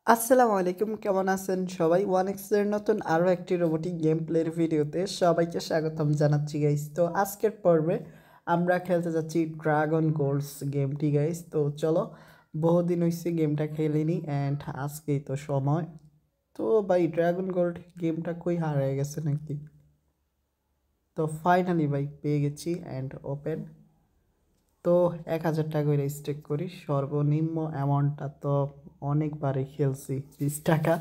আসসালামু আলাইকুম, কেমন আছেন সবাই? 1x এর নতুন আরও একটি রোবোটিক গেম প্লের ভিডিওতে সবাইকে স্বাগতম জানাচ্ছি গাইস। তো আজকের পর্বে আমরা খেলতে যাচ্ছি ড্রাগন গোল্ডস গেমটি গাইস। তো চলো, বহুদিন হয়েছে গেমটা খেলিনি অ্যান্ড আজকেই তো সময়। তো ভাই ড্রাগন গোল্ড গেমটা কই হারিয়ে গেছে নাকি? তো ফাইনালি ভাই পেয়ে গেছি অ্যান্ড ওপেন। তো 1000 টাকা করে স্টেক করি, সর্বনিম্ন অ্যামাউন্টটা তো অনেকবারই খেলছি 20 টাকা।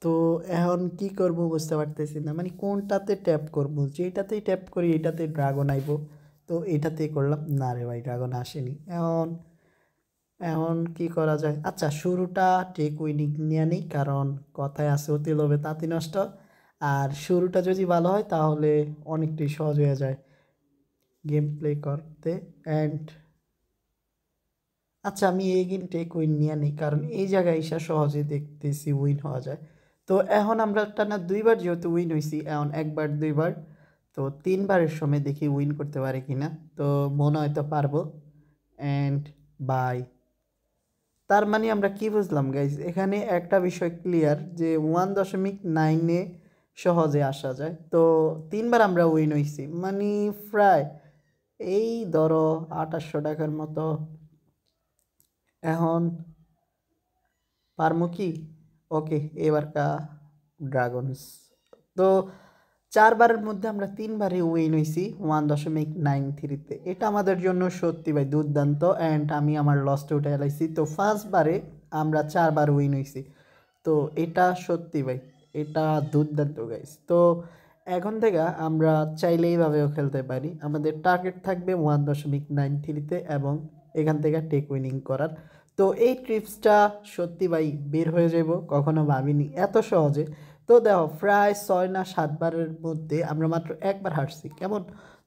তো এখন কি করব বুঝতে পারতেছি না, মানে কোনটাতে ট্যাপ করব। যেটাতেই ট্যাপ করি এটাতে ড্রাগন আইব, তো এটাতেই করলাম। না রে ভাই, ড্রাগন আসেনি। এখন এখন কি করা যায়? আচ্ছা, শুরুটা টেক উইনিং নিয়ে নিই, কারণ কথায় আছে অতি লোভে তাঁতি নষ্ট। আর শুরুটা যদি ভালো হয় তাহলে অনেকটাই সহজ হয়ে যায় গেম প্লে করতে। অ্যান্ড আচ্ছা, আমি এই গেম টেক উইন নিয়ে নিই, কারণ এই জায়গায় এসে সহজে দেখতেছি উইন হওয়া যায়। তো এখন আমরা টানা 2বার যেহেতু উইন হয়েছি, এখন 1বার 2বার, তো 3বারের সময় দেখি উইন করতে পারে কিনা। তো মনে হয় তো পারবো। And bye. তার মানে আমরা কি বুঝলাম গাইজ? এখানে একটা বিষয় ক্লিয়ার যে 1.9-এ সহজে আসা যায়। তো 3বার আমরা উইন হয়েছি, মানে প্রায় এই ধরো 2800 টাকার মতো। এখন পারমু কি? ওকে, এবারকা ড্রাগনস। তো 4বারের মধ্যে আমরা 3বারই উইন হয়েছি 1.93-তে। এটা আমাদের জন্য সত্যি ভাই দুর্দান্ত। অ্যান্ড আমি আমার লসটা উঠে এলাইছি। তো ফার্স্টবারে আমরা 4বার উইন হয়েছি, তো এটা সত্যি ভাই, এটা দুর্দান্ত গাইস। তো এখন থেকে আমরা চাইলে এইভাবেও খেলতে পারি। আমাদের টার্গেট থাকবে 1.93-তে এবং এখান থেকে টেক উইনিং করার। তো এই ট্রিপসটা সত্যি ভাই বের হয়ে যাব, কখনো ভাবিনি এত সহজে। তো দেখো, প্রায় 6 না 7বারের মধ্যে আমরা মাত্র 1বার হারছি, কেমন?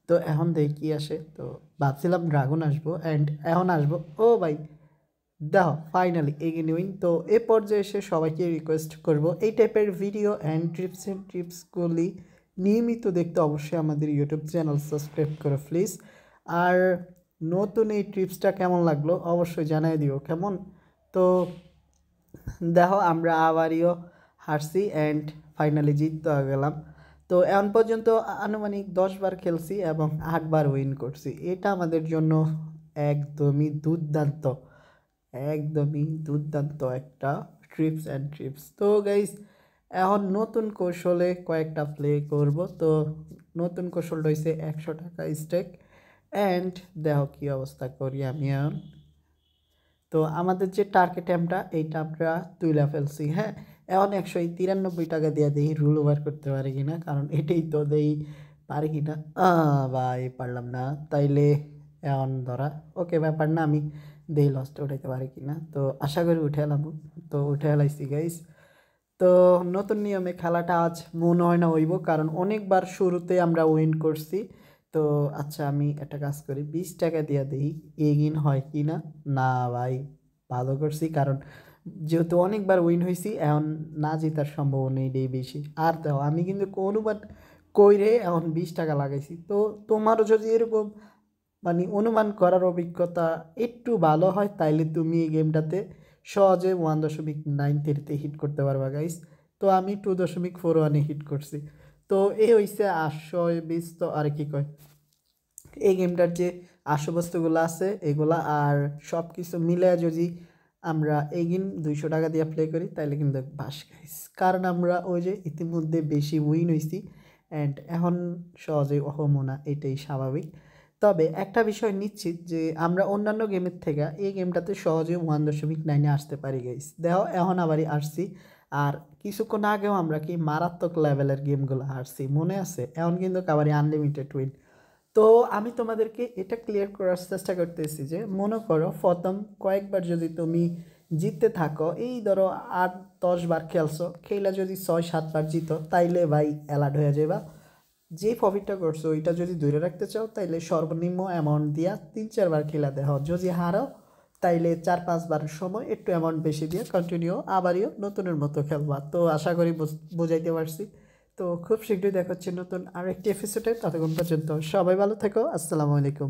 তো এখন দেখি কি আসে। তো ভাবছিলাম ড্রাগন আসবো অ্যান্ড এখন আসবো। ও ভাই দেখো, ফাইনালি এগিয়ে উইন। তো এ পর্যায়ে এসে সবাইকে রিকোয়েস্ট করব এই টাইপের ভিডিও অ্যান্ড ট্রিপসগুলি নিয়মিত দেখতে অবশ্যই আমাদের ইউটিউব চ্যানেল সাবস্ক্রাইব করো প্লিজ। আর নতুন এই ট্রিপসটা কেমন লাগলো অবশ্যই জানিয়ে দিও, কেমন? তো দেখো, আমরা আবারও হারছি অ্যান্ড ফাইনালি জিততে গেলাম। তো এখন পর্যন্ত আনুমানিক 10বার খেলছি এবং 8বার উইন করছি। এটা আমাদের জন্য একদমই দুর্দান্ত, একদমই দুর্দান্ত একটা ট্রিপস। তো গাইস, এখন নতুন কৌশলে কয়েকটা প্লে করব। তো নতুন কৌশলটা হয়েছে 100 টাকা স্টেক। অ্যান্ড দেখো কি অবস্থা করি আমি এখন। তো আমাদের যে টার্গেট টাইমটা এইটা আমরা তুলে ফেলছি। হ্যাঁ, এখন 193 টাকা দিয়ে দেখি রুল ওভার করতে পারি কিনা, কারণ এটাই তো দেই পারি কিনা। ভাই পারলাম না, তাইলে এখন ধরা ওকে ব্যাপার না, আমি দেই লসটা উঠাইতে পারি কিনা। তো আশা করি উঠে এলাম। তো উঠে এলাইছি গাইস। তো নতুন নিয়মে খেলাটা আজ মনে হয় না হইব, কারণ অনেকবার শুরুতে আমরা উইন করছি। তো আচ্ছা, আমি একটা কাজ করি, 20 টাকা দিয়ে দিই এগিন হয় কি না। না ভাই, ভালো করছি, কারণ যেহেতু অনেকবার উইন হয়েছি, এখন না জেতার সম্ভাবনা এটাই বেশি। আর দাও, আমি কিন্তু অনুমান কইরে এখন 20 টাকা লাগাইছি। তো তোমারও যদি এরকম মানে অনুমান করার অভিজ্ঞতা একটু ভালো হয়, তাইলে তুমি এই গেমটাতে সহজে 1.93-তে হিট করতে পারবা গাইস। তো আমি 2.41-এ হিট করছি। তো এই হইছে আশ্বস্ত। তো আর কি কয়, এই গেমটার যে আশ্বস্তগুলো আছে এগুলা আর সব কিছু মিলে যদি আমরা এগিন 200 টাকা দিয়ে প্লে করি, তাইলে কিন্তু বাস গাইস, কারণ আমরা ওই যে ইতিমধ্যে বেশি উইন হয়েছি অ্যান্ড এখন সহজে হমো না, এটাই স্বাভাবিক। তবে একটা বিষয় নিশ্চিত যে আমরা অন্যান্য গেমের থেকে এই গেমটাতে সহজে 1.9-এ আসতে পারি গাইস। দেখো, এখন আবারই আসছি। আর কিছুক্ষণ আগেও আমরা কি মারাত্মক লেভেলের গেমগুলো হারছি, মনে আছে? এখন কিন্তু আবারই আনলিমিটেড উইন। তো আমি তোমাদেরকে এটা ক্লিয়ার করার চেষ্টা করতেছি যে মনে করো প্রথম কয়েকবার যদি তুমি জিততে থাকো, এই ধরো 8-10 বার খেলছো, খেলা যদি 6-7বার জিতো, তাইলে ভাই অ্যালার্ট হয়ে যাবা। যে প্রফিটটা করছো ওইটা যদি ধরে রাখতে চাও, তাইলে সর্বনিম্ন অ্যামাউন্ট দিয়া 3-4বার খেলা দেখো। যদি হারো, তাইলে 4-5বার সময় একটু অ্যামাউন্ট বেশি দিয়ে কন্টিনিউ আবারও নতুনের মতো খেলবা। তো আশা করি বুঝাইতে পারছি। তো খুব শীঘ্রই দেখা হচ্ছে নতুন আরেকটি এপিসোডে। ততক্ষণ পর্যন্ত সবাই ভালো থেকো। আসসালামু আলাইকুম।